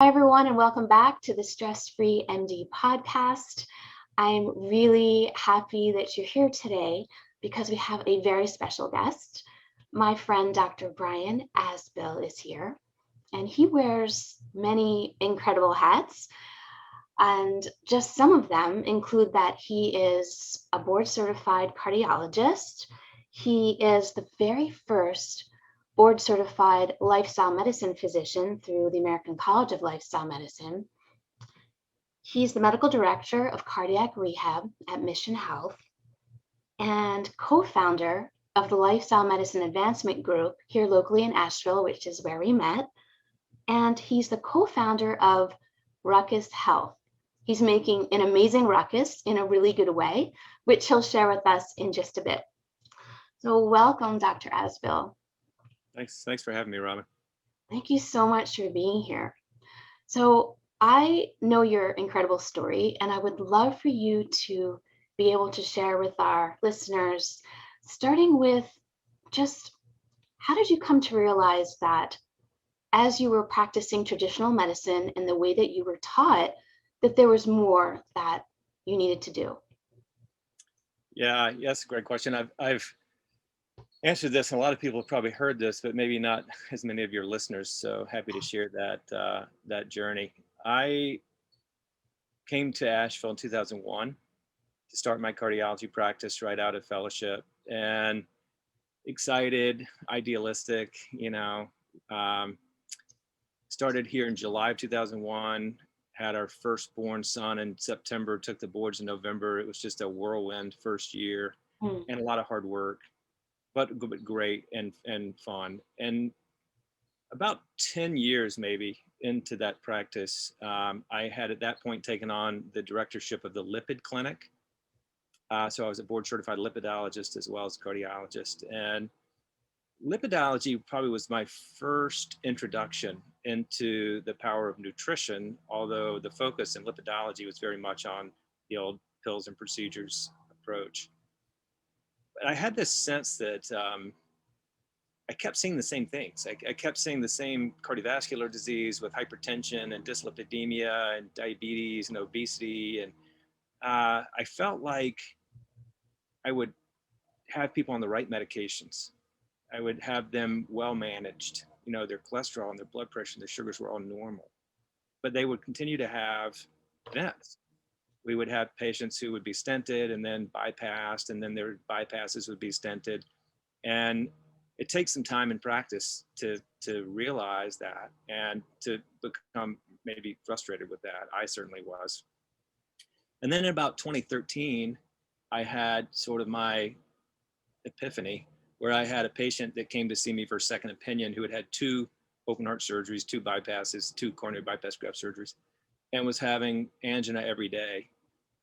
Hi, everyone, and welcome back to the StressFreeMD podcast. I'm really happy that you're here today because we have a very special guest. My friend, Dr. Brian Asbill, is here, and he wears many incredible hats. And just some of them include that he is a board-certified cardiologist. He is the very first board-certified lifestyle medicine physician through the American College of Lifestyle Medicine. He's the medical director of cardiac rehab at Mission Health and co-founder of the Lifestyle Medicine Advancement Group here locally in Asheville, which is where we met. And he's the co-founder of Ruckus Health. He's making an amazing ruckus in a really good way, which he'll share with us in just a bit. So welcome, Dr. Asbill. Thanks for having me, Robin. Thank you so much for being here. So I know your incredible story, and I would love for you to be able to share with our listeners, starting with just how did you come to realize that as you were practicing traditional medicine and the way that you were taught, that there was more that you needed to do? Yeah, that's a great question. I've answered this, and a lot of people have probably heard this, but maybe not as many of your listeners. So happy to share that journey. I came to Asheville in 2001 to start my cardiology practice right out of fellowship, and excited, idealistic, started here in July of 2001, had our firstborn son in September, took the boards in November. It was just a whirlwind first year and a lot of hard work, but great and fun. And about 10 years maybe into that practice, I had at that point taken on the directorship of the lipid clinic. So I was a board certified lipidologist as well as cardiologist. And lipidology probably was my first introduction into the power of nutrition, although the focus in lipidology was very much on the old pills and procedures approach. But I had this sense that I kept seeing the same things. I kept seeing the same cardiovascular disease with hypertension and dyslipidemia and diabetes and obesity. And I felt like I would have people on the right medications. I would have them well managed. Their cholesterol and their blood pressure and their sugars were all normal, but they would continue to have events. We would have patients who would be stented and then bypassed, and then their bypasses would be stented. And it takes some time in practice to realize that and to become maybe frustrated with that. I certainly was. And then in about 2013, I had sort of my epiphany, where I had a patient that came to see me for a second opinion who had had 2 open heart surgeries, 2 bypasses, 2 coronary bypass graft surgeries, and was having angina every day.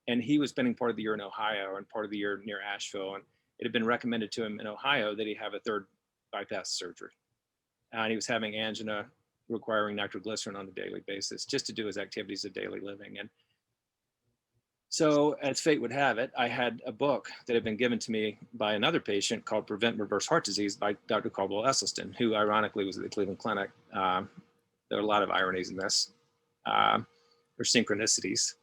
And he was spending part of the year in Ohio and part of the year near Asheville. And it had been recommended to him in Ohio that he have a 3rd bypass surgery. And he was having angina requiring nitroglycerin on a daily basis just to do his activities of daily living. And so, as fate would have it, I had a book that had been given to me by another patient called Prevent Reverse Heart Disease by Dr. Caldwell Esselstyn, who ironically was at the Cleveland Clinic. There are a lot of ironies in this, or synchronicities.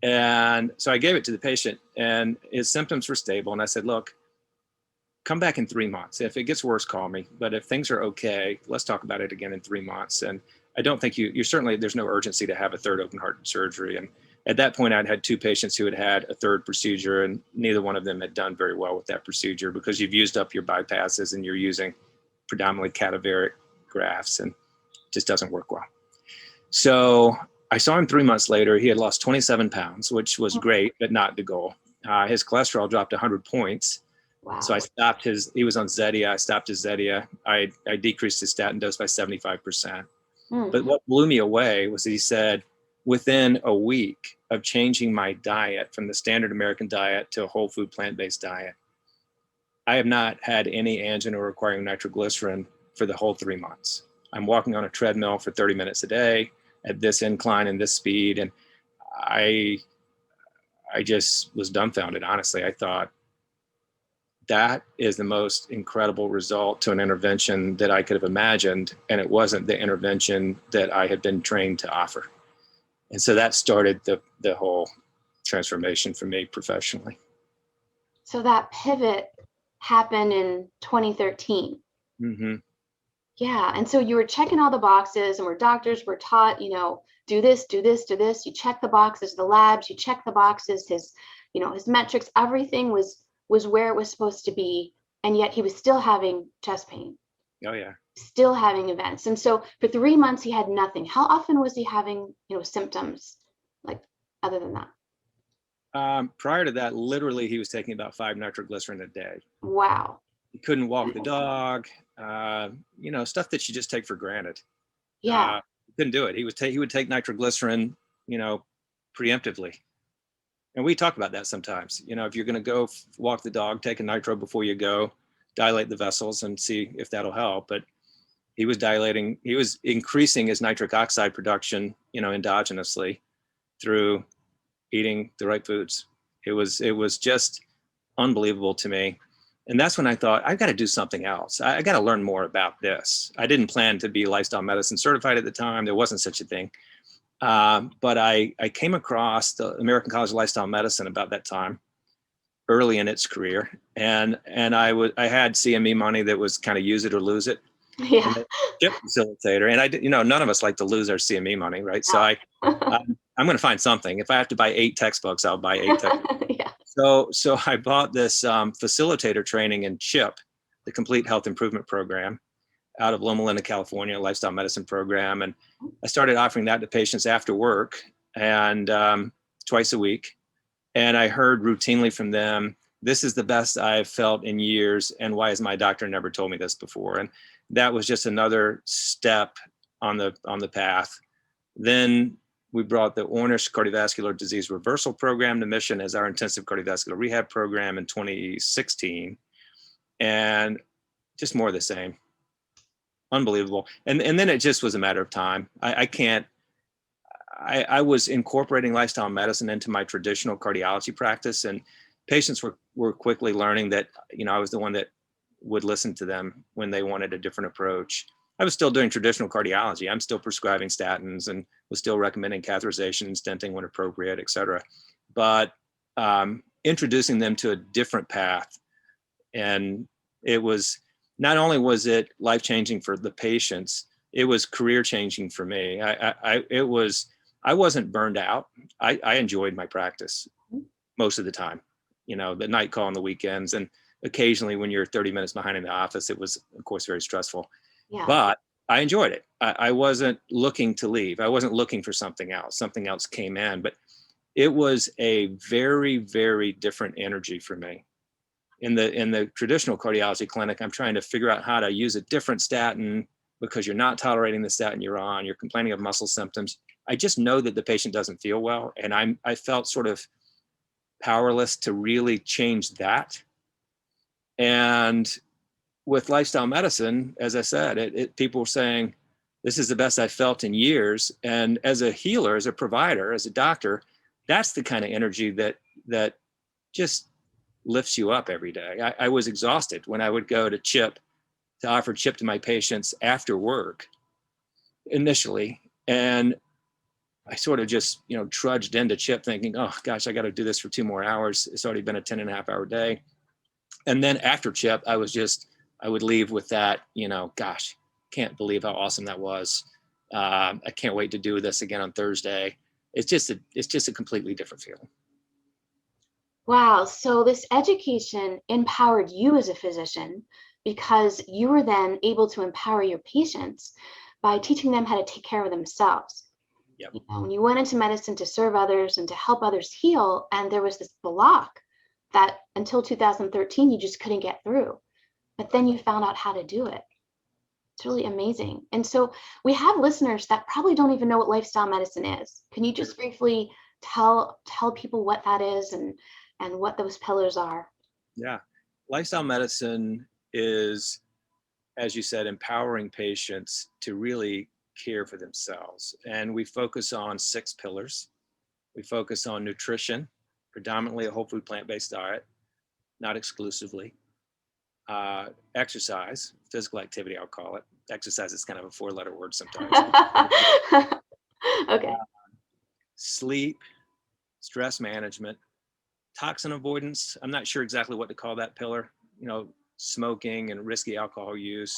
And so I gave it to the patient, and his symptoms were stable. And I said, look, come back in 3 months. If it gets worse, call me. But if things are okay, let's talk about it again in 3 months. And I don't think you certainly, there's no urgency to have a 3rd open heart surgery. And at that point, I'd had 2 patients who had had a 3rd procedure, and neither one of them had done very well with that procedure because you've used up your bypasses and you're using predominantly cadaveric grafts, and it just doesn't work well. So I saw him 3 months later. He had lost 27 pounds, which was great, but not the goal. His cholesterol dropped 100 points. Wow. So I stopped he was on Zetia. I stopped his Zetia. I decreased his statin dose by 75%. But what blew me away was he said, within a week of changing my diet from the standard American diet to a whole food plant-based diet, I have not had any angina requiring nitroglycerin for the whole 3 months. I'm walking on a treadmill for 30 minutes a day at this incline and this speed. And I just was dumbfounded, honestly. I thought, that is the most incredible result to an intervention that I could have imagined. And it wasn't the intervention that I had been trained to offer. And so that started the whole transformation for me professionally. So that pivot happened in 2013. Mm-hmm. Yeah. And so you were checking all the boxes, and doctors were taught, do this, do this, do this. You check the boxes, the labs, you check the boxes, his metrics, everything was where it was supposed to be. And yet he was still having chest pain. Oh, yeah. Still having events. And so for 3 months, he had nothing. How often was he having, symptoms like other than that? Prior to that, literally, he was taking about 5 nitroglycerin a day. Wow. He couldn't walk the dog, stuff that you just take for granted. Yeah. He couldn't do it. He would take nitroglycerin, preemptively. And we talk about that sometimes. If you're going to go walk the dog, take a nitro before you go, dilate the vessels and see if that'll help. But he was increasing his nitric oxide production, endogenously through eating the right foods. It was just unbelievable to me. And that's when I thought, I've got to do something else. I got to learn more about this. I didn't plan to be lifestyle medicine certified at the time. There wasn't such a thing. But I came across the American College of Lifestyle Medicine about that time, early in its career. And I had CME money that was kind of use it or lose it. Yeah. And chip facilitator. And I did, none of us like to lose our CME money, right? So I'm going to find something. If I have to buy 8 textbooks, I'll buy 8 textbooks. Yeah. So I bought this facilitator training in CHIP, the Complete Health Improvement Program, out of Loma Linda, California, lifestyle medicine program. And I started offering that to patients after work and twice a week. And I heard routinely from them, this is the best I've felt in years. And why has my doctor never told me this before? And that was just another step on the path. Then we brought the Ornish Cardiovascular Disease Reversal Program to Mission as our intensive cardiovascular rehab program in 2016. And just more of the same. Unbelievable. And then it just was a matter of time. I was incorporating lifestyle medicine into my traditional cardiology practice, and patients were quickly learning that, I was the one that would listen to them when they wanted a different approach. I was still doing traditional cardiology. I'm still prescribing statins and was still recommending catheterization and stenting when appropriate, et cetera. But introducing them to a different path. And it was, not only was it life-changing for the patients, it was career-changing for me. I wasn't burned out. I enjoyed my practice most of the time, the night call on the weekends. And occasionally when you're 30 minutes behind in the office, it was, of course, very stressful. Yeah. But I enjoyed it. I wasn't looking to leave. I wasn't looking for something else. Something else came in. But it was a very, very different energy for me. In the traditional cardiology clinic, I'm trying to figure out how to use a different statin because you're not tolerating the statin you're on. You're complaining of muscle symptoms. I just know that the patient doesn't feel well. And I felt sort of powerless to really change that. And with lifestyle medicine, as I said, people were saying, this is the best I've felt in years. And as a healer, as a provider, as a doctor, that's the kind of energy that just lifts you up every day. I was exhausted when I would go to CHIP to offer CHIP to my patients after work initially. And I sort of just, trudged into CHIP thinking, oh gosh, I got to do this for 2 more hours. It's already been a 10.5-hour day. And then after CHIP, I would leave with that, gosh, can't believe how awesome that was. I can't wait to do this again on Thursday. It's just a completely different feeling. Wow. So this education empowered you as a physician because you were then able to empower your patients by teaching them how to take care of themselves. Yep. When you went into medicine to serve others and to help others heal, and there was this block that until 2013, you just couldn't get through. But then you found out how to do it. It's really amazing. And so we have listeners that probably don't even know what lifestyle medicine is. Can you just briefly tell people what that is and what those pillars are? Yeah. Lifestyle medicine is, as you said, empowering patients to really care for themselves. And we focus on 6 pillars. We focus on nutrition, predominantly a whole food plant-based diet, not exclusively. exercise, physical activity, I'll call it. Exercise is kind of a 4-letter word sometimes. Okay. Sleep, stress management, toxin avoidance. I'm not sure exactly what to call that pillar. Smoking and risky alcohol use,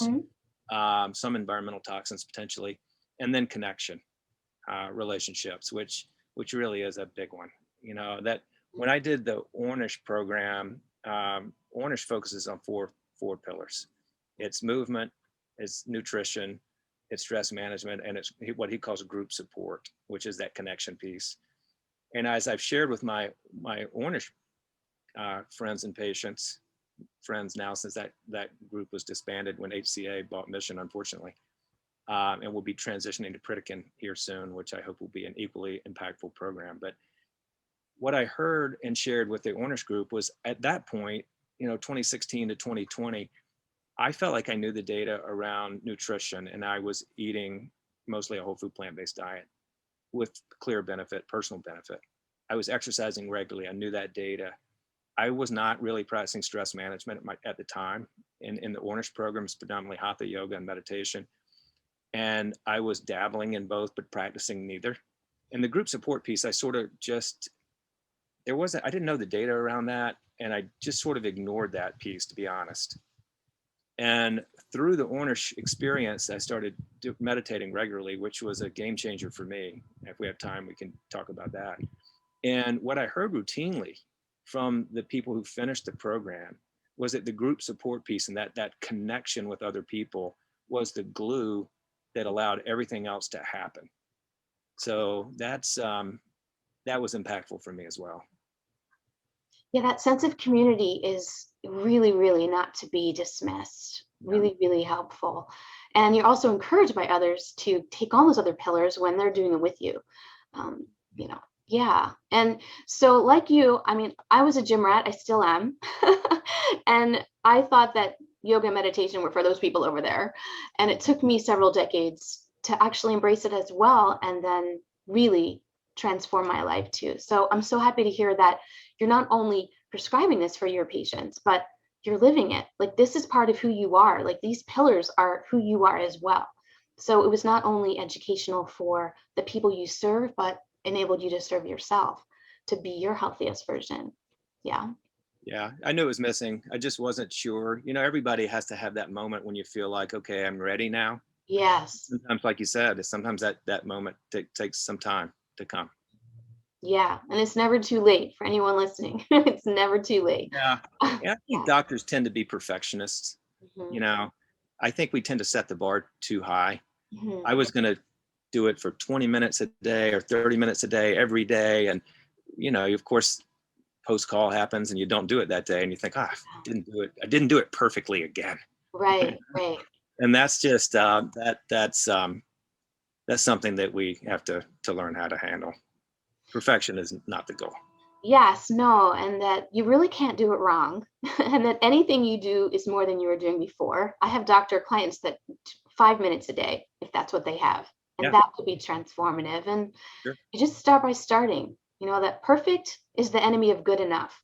some environmental toxins potentially, and then connection, relationships, which really is a big one. That when I did the Ornish program, Ornish focuses on four pillars. It's movement, it's nutrition, it's stress management, and it's what he calls group support, which is that connection piece. And as I've shared with my Ornish friends and patients, friends now, since that group was disbanded when HCA bought Mission, unfortunately, and we'll be transitioning to Pritikin here soon, which I hope will be an equally impactful program. But what I heard and shared with the Ornish group was, at that point, 2016 to 2020, I felt like I knew the data around nutrition, and I was eating mostly a whole food plant-based diet with clear benefit, personal benefit. I was exercising regularly. I knew that data. I was not really practicing stress management at the time. In the Ornish programs, predominantly hatha yoga and meditation. And I was dabbling in both, but practicing neither. And the group support piece, I sort of just, I didn't know the data around that. And I just sort of ignored that piece, to be honest. And through the Ornish experience, I started meditating regularly, which was a game changer for me. If we have time, we can talk about that. And what I heard routinely from the people who finished the program was that the group support piece and that connection with other people was the glue that allowed everything else to happen. So that was impactful for me as well. Yeah, that sense of community is really, really not to be dismissed. Really, really helpful. And you're also encouraged by others to take on those other pillars when they're doing it with you. Yeah. And so like you, I mean, I was a gym rat, I still am. And I thought that yoga and meditation were for those people over there. And it took me several decades to actually embrace it as well, and then really transform my life too. So I'm so happy to hear that you're not only prescribing this for your patients, but you're living it. Like, this is part of who you are. Like, these pillars are who you are as well. So it was not only educational for the people you serve, but enabled you to serve yourself, to be your healthiest version. Yeah. Yeah, I knew it was missing. I just wasn't sure. Everybody has to have that moment when you feel like, okay, I'm ready now. Yes. Sometimes, like you said, sometimes that moment takes some time to come. Yeah. And it's never too late for anyone listening. It's never too late. Yeah. Yeah. I think doctors tend to be perfectionists. Mm-hmm. I think we tend to set the bar too high. Mm-hmm. I was going to do it for 20 minutes a day or 30 minutes a day every day. And, of course, post-call happens and you don't do it that day. And you think, I didn't do it. I didn't do it perfectly again. Right. And that's just, that's something that we have to learn how to handle. Perfection is not the goal. Yes, no, and that you really can't do it wrong, and that anything you do is more than you were doing before. I have doctor clients that 5 minutes a day, if that's what they have, and that could be transformative. And you just start by starting. That perfect is the enemy of good enough.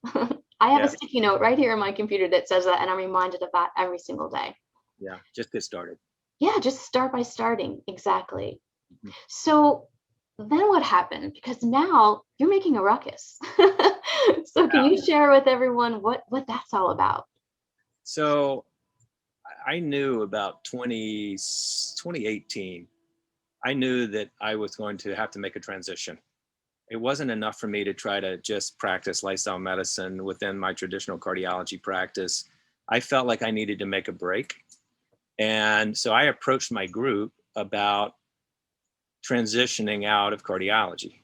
I have a sticky note right here on my computer that says that, and I'm reminded of that every single day. Yeah, just get started. Yeah, just start by starting. Exactly. Mm-hmm. So then what happened? Because now you're making a ruckus. So can you share with everyone what that's all about? So I knew about 2018, I knew that I was going to have to make a transition. It wasn't enough for me to try to just practice lifestyle medicine within my traditional cardiology practice. I felt like I needed to make a break. And so I approached my group about transitioning out of cardiology.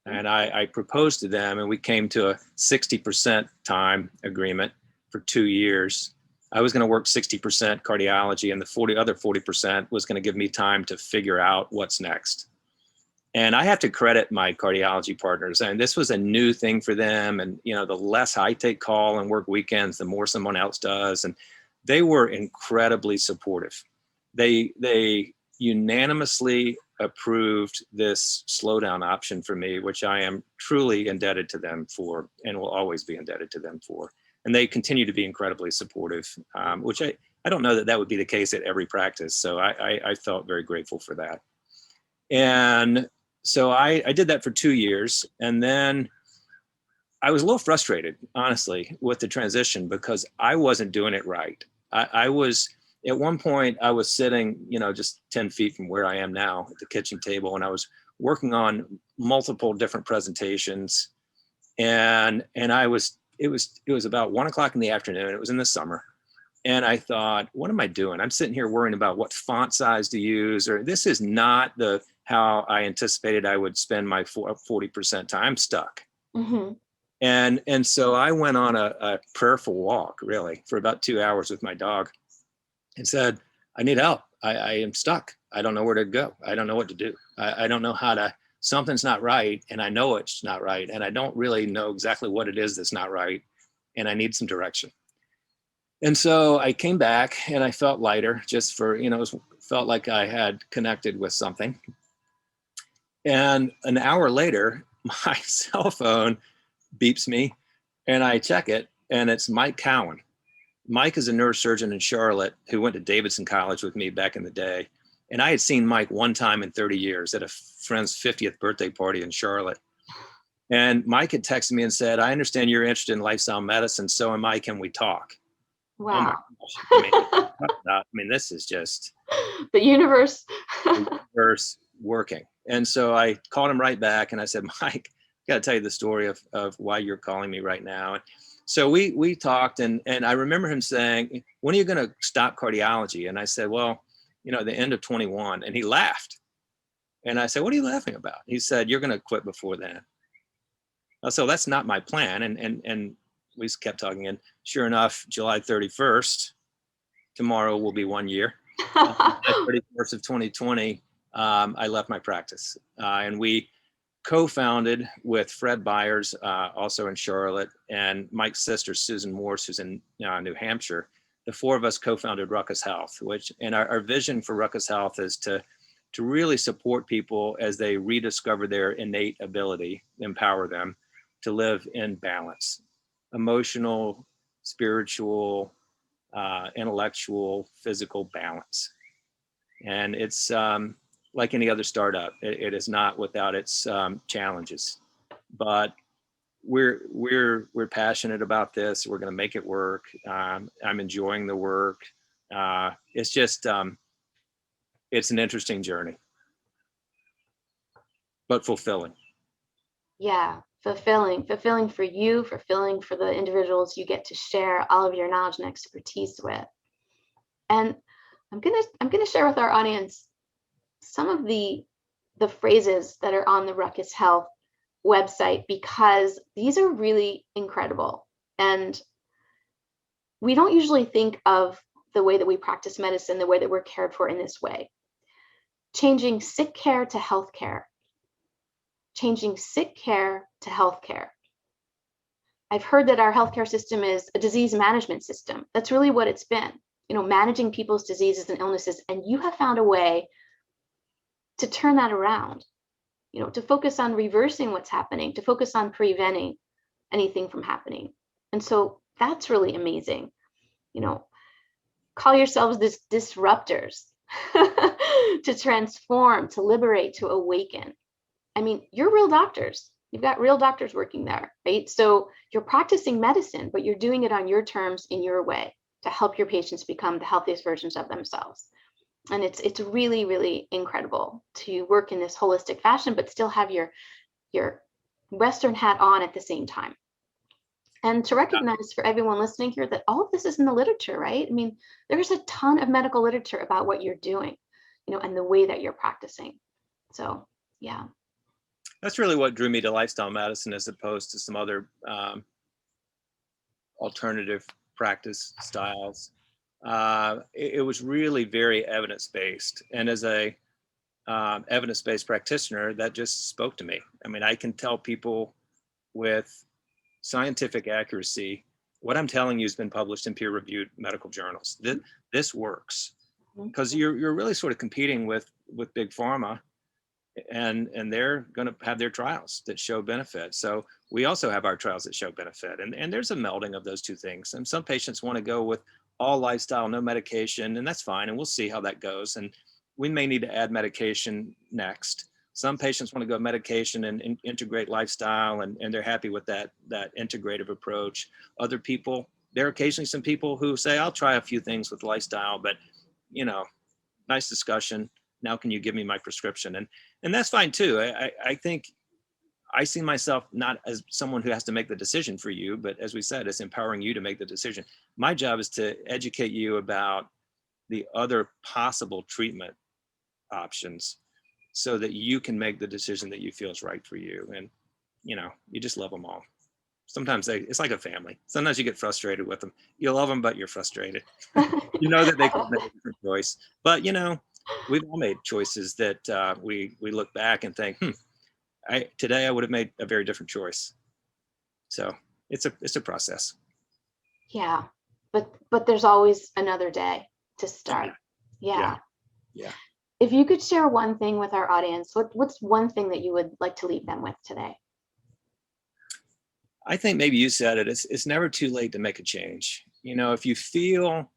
And I proposed to them, and we came to a 60% time agreement for 2 years. I was going to work 60% cardiology, and the other 40% was going to give me time to figure out what's next. And I have to credit my cardiology partners. And this was a new thing for them. And, the less I take call and work weekends, the more someone else does. And they were incredibly supportive. They unanimously approved this slowdown option for me, which I am truly indebted to them for and will always be indebted to them for. and they continue to be incredibly supportive, which I don't know that that would be the case at every practice. So I felt very grateful for that. And so I did that for 2 years. And then I was a little frustrated, honestly, with the transition because I wasn't doing it right. I was, at one point, I was sitting, just 10 feet from where I am now at the kitchen table, and I was working on multiple different presentations. And it was about 1 o'clock in the afternoon. It was in the summer. And I thought, what am I doing? I'm sitting here worrying about what font size to use, or this is not how I anticipated I would spend my 40% time. I'm stuck. Mm-hmm. And so I went on a prayerful walk, really, for about 2 hours with my dog and said, I need help. I am stuck. I don't know where to go. I don't know what to do. I don't know how to, something's not right. And I know it's not right. And I don't really know exactly what it is that's not right. And I need some direction. And so I came back and I felt lighter, just for, felt like I had connected with something. And an hour later, my cell phone beeps me and I check it, and it's Mike Cowan. Mike is a neurosurgeon in Charlotte who went to Davidson College with me back in the day. And I had seen Mike one time in 30 years at a friend's 50th birthday party in Charlotte. And Mike had texted me and said, I understand you're interested in lifestyle medicine. So am I. Can we talk? Wow. Oh my gosh. I mean, this is just the universe. the universe working. And so I called him right back and I said, Mike, I got to tell you the story of why you're calling me right now. And so we talked, and I remember him saying, when are you going to stop cardiology? And I said, well, the end of 21. And he laughed. And I said, what are you laughing about? He said, you're going to quit before then. So that's not my plan. And we kept talking, and sure enough, July 31st, tomorrow will be 1 year. July 31st of 2020, I left my practice. And we co-founded with Fred Byers, also in Charlotte, and Mike's sister, Susan Morse, who's in New Hampshire. The four of us co-founded Ruckus Health, and our vision for Ruckus Health is to really support people as they rediscover their innate ability, empower them to live in balance, emotional, spiritual, intellectual, physical balance. And it's like any other startup, it is not without its challenges, but we're passionate about this. We're going to make it work. I'm enjoying the work. It's just, it's an interesting journey, but fulfilling. Yeah, fulfilling for you, fulfilling for the individuals you get to share all of your knowledge and expertise with. And I'm gonna share with our audience some of the phrases that are on the Ruckus Health website, because these are really incredible. And we don't usually think of the way that we practice medicine, the way that we're cared for in this way. Changing sick care to health care. Changing sick care to health care. I've heard that our healthcare system is a disease management system. That's really what it's been, managing people's diseases and illnesses. And you have found a way to turn that around, to focus on reversing what's happening, to focus on preventing anything from happening. And so that's really amazing. Call yourselves disruptors to transform, to liberate, to awaken. I mean, you're real doctors. You've got real doctors working there, right? So you're practicing medicine, but you're doing it on your terms, in your way, to help your patients become the healthiest versions of themselves. And it's really, really incredible to work in this holistic fashion, but still have your Western hat on at the same time. And to recognize for everyone listening here that all of this is in the literature, right? I mean, there's a ton of medical literature about what you're doing, and the way that you're practicing. So, yeah. That's really what drew me to lifestyle medicine, as opposed to some other alternative practice styles. It was really very evidence-based, and as a evidence-based practitioner, that just spoke to me. I mean, I can tell people with scientific accuracy what I'm telling you has been published in peer-reviewed medical journals. This works, because you're really sort of competing with big pharma, and they're going to have their trials that show benefit. So we also have our trials that show benefit, and there's a melding of those two things. And some patients want to go with all lifestyle, no medication, and that's fine, and we'll see how that goes. And we may need to add medication next. Some patients want to go medication and integrate lifestyle, and they're happy with that integrative approach. Other people, there are occasionally some people who say, I'll try a few things with lifestyle, but nice discussion. Now can you give me my prescription? And that's fine too. I think I see myself not as someone who has to make the decision for you, but as we said, it's empowering you to make the decision. My job is to educate you about the other possible treatment options so that you can make the decision that you feel is right for you. And, you just love them all. Sometimes it's like a family. Sometimes you get frustrated with them. You love them, but you're frustrated. You know that they could make a different choice. But, we've all made choices that we look back and think, today I would have made a very different choice. So it's a process. Yeah, but there's always another day to start. Yeah. If you could share one thing with our audience, what's one thing that you would like to leave them with today? I think maybe you said it. It's never too late to make a change. If you feel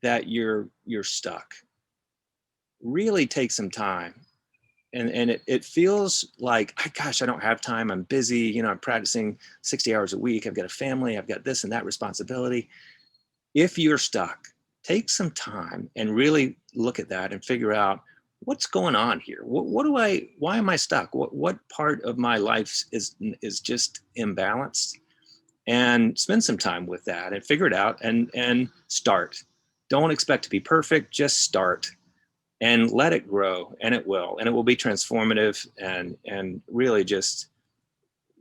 that you're stuck, really take some time. And it feels like, gosh, I don't have time. I'm busy. I'm practicing 60 hours a week. I've got a family. I've got this and that responsibility. If you're stuck, take some time and really look at that and figure out what's going on here. Why am I stuck? What part of my life is just imbalanced? And spend some time with that and figure it out and start. Don't expect to be perfect. Just start. And let it grow, and it will be transformative, and really just,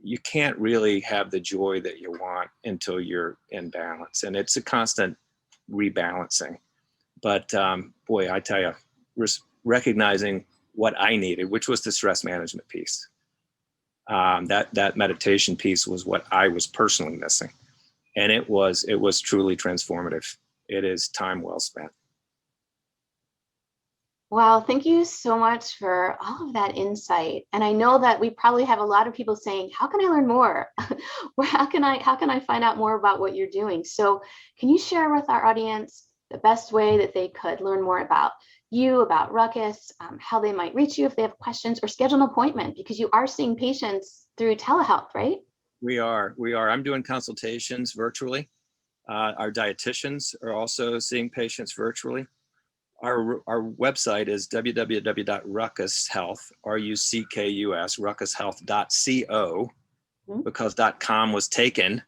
you can't really have the joy that you want until you're in balance, and it's a constant rebalancing. But boy, I tell you, recognizing what I needed, which was the stress management piece, that meditation piece was what I was personally missing, and it was truly transformative. It is time well spent. Wow, thank you so much for all of that insight. And I know that we probably have a lot of people saying, how can I learn more? Or how can I find out more about what you're doing? So can you share with our audience the best way that they could learn more about you, about Ruckus, how they might reach you if they have questions, or schedule an appointment, because you are seeing patients through telehealth, right? We are. I'm doing consultations virtually. Our dietitians are also seeing patients virtually. Our website is www.ruccushealth, RUCKUS, ruccushealth.co, because .com was taken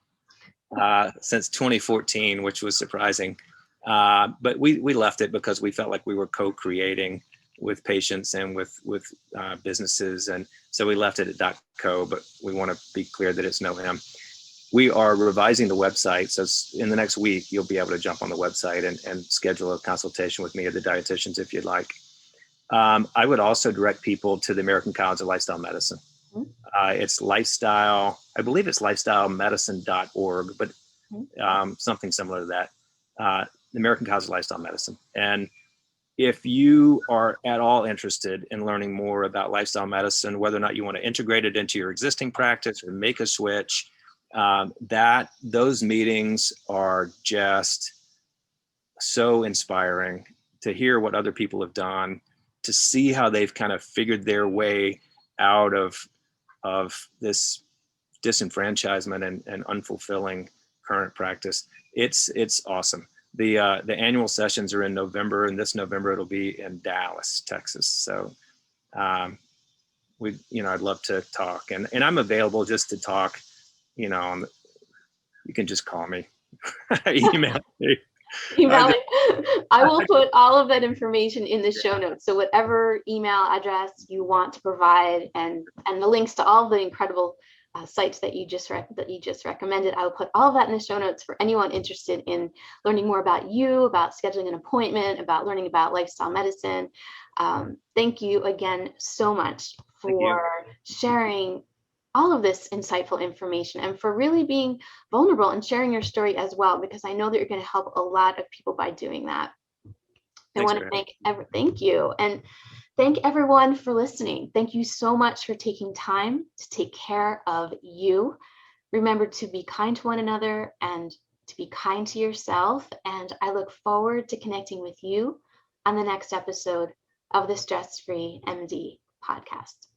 since 2014, which was surprising. But we left it because we felt like we were co-creating with patients and with businesses. And so we left it at .co, but we want to be clear that it's no M. We are revising the website. So in the next week, you'll be able to jump on the website and schedule a consultation with me or the dietitians if you'd like. I would also direct people to the American College of Lifestyle Medicine. It's lifestyle, I believe it's lifestylemedicine.org, but something similar to that. The American College of Lifestyle Medicine. And if you are at all interested in learning more about lifestyle medicine, whether or not you want to integrate it into your existing practice or make a switch, those meetings are just so inspiring to hear what other people have done, to see how they've kind of figured their way out of this disenfranchisement and unfulfilling current practice. It's awesome. The annual sessions are in November, and this November it'll be in Dallas, Texas. So I'd love to talk, and I'm available just to talk. You can just call me, email me. I will put all of that information in the show notes. So whatever email address you want to provide, and the links to all the incredible sites that you just recommended, I will put all of that in the show notes for anyone interested in learning more about you, about scheduling an appointment, about learning about lifestyle medicine. Thank you again so much for sharing all of this insightful information, and for really being vulnerable and sharing your story as well, because I know that you're going to help a lot of people by doing that. I want to thank you. And Thank everyone for listening. Thank you so much for taking time to take care of you. Remember to be kind to one another and to be kind to yourself. And I look forward to connecting with you on the next episode of the Stress Free MD podcast.